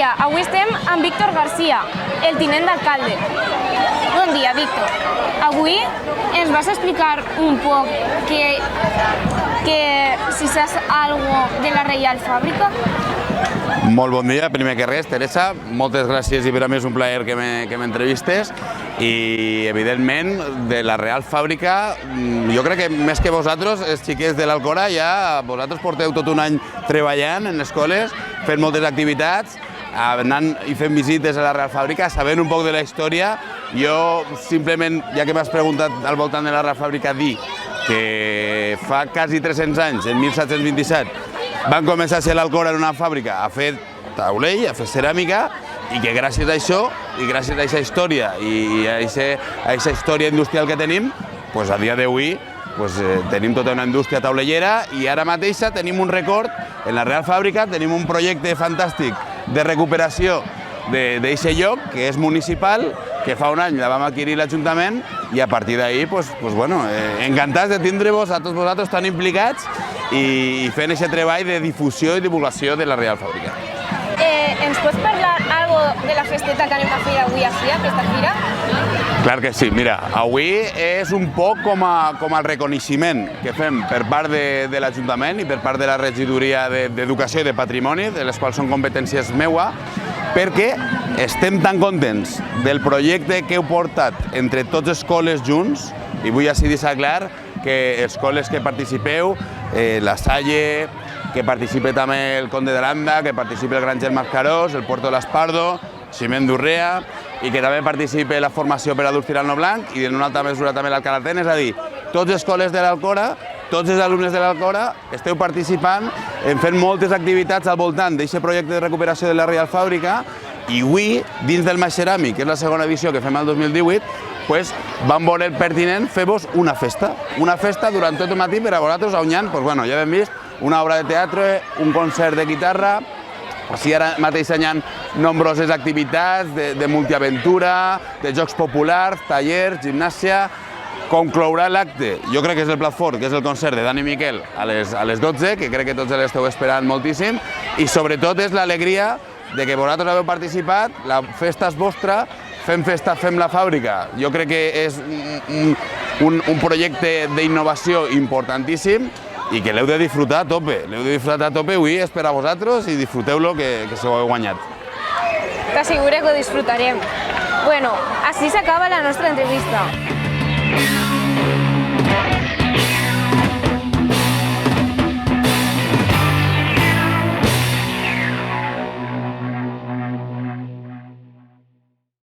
dia, avui estem amb Víctor García, el tinent d'alcalde. Bon dia, Víctor. Avui ens vas explicar un poc si saps algo de la Reial Fàbrica? Molt bon dia, primer que res, Teresa. Moltes gràcies i per a mi és un plaer que m'entrevistes. I, evidentment, de la Real Fàbrica, jo crec que més que vosaltres, els xiquets de l'Alcora, ja vosaltres porteu tot un any treballant en escoles, fent moltes activitats, anant i fent visites a la Real Fàbrica, sabent un poc de la història. Jo, simplement, ja que m'has preguntat al voltant de la Real Fàbrica, dir que fa quasi 300 anys, en 1727, van començar a ser l'Alcora en una fàbrica a fer taulell, a fer ceràmica, i que gràcies a això, i gràcies a aquesta història i a aquesta història industrial que tenim, a dia d'avui tenim tota una indústria taulellera i ara mateixa tenim un record en la Real Fàbrica, tenim un projecte fantàstic de recuperació d'aquest lloc, que és municipal, que fa un any la vam adquirir l'Ajuntament i a partir d'ahir, encantats de tindre-vos a tots vosaltres tan implicats i fent aquest treball de difusió i divulgació de la Real Fàbrica. Ens pots parlar algo de la festeta que anem a fer avui així, aquesta fira? Clar que sí. Mira, avui és un poc com el reconeixement que fem per part de l'Ajuntament i per part de la Regidoria d'Educació i de Patrimoni, de les quals són competències meua, perquè estem tan contents del projecte que heu portat entre tots escoles junts, i vull així deixar clar que escoles que participeu, la Salle, que participa també el Conde d'Aranda, que participa el Granger Mascarós, el Puerto de l'Espardo, Ximent d'Urrea, i que també participa la formació per adults Tirano Blanc i en una altra mesura també l'Alcalatén, és a dir, tots les escoles de l'Alcora, tots els alumnes de l'Alcora esteu participant en fent moltes activitats al voltant d'aquest projecte de recuperació de la Real Fàbrica i avui, dins del Maig Ceràmic, que és la segona edició que fem el 2018, vam veure pertinent fer-vos una festa durant tot el matí per a vosaltres on hi ha, ja hem vist, una obra de teatre, un concert de guitarra, ara mateix hi ha nombroses activitats de multiaventura, de jocs populars, tallers, gimnàsia. Conclourà l'acte, jo crec que és el plat fort, que és el concert de Dani Miquel a les 12, que crec que tots l'esteu esperant moltíssim, i sobretot és l'alegria de que vosaltres haveu participat, la festa és vostra, fem festa, fem la fàbrica. Jo crec que és un projecte d'innovació importantíssim i que l'heu de disfrutar a tope. L'heu de disfrutar a tope, avui és per a vosaltres i disfruteu-lo, que se ho heu guanyat. T'asseguro que ho disfrutarem. Bueno, així s'acaba la nostra entrevista.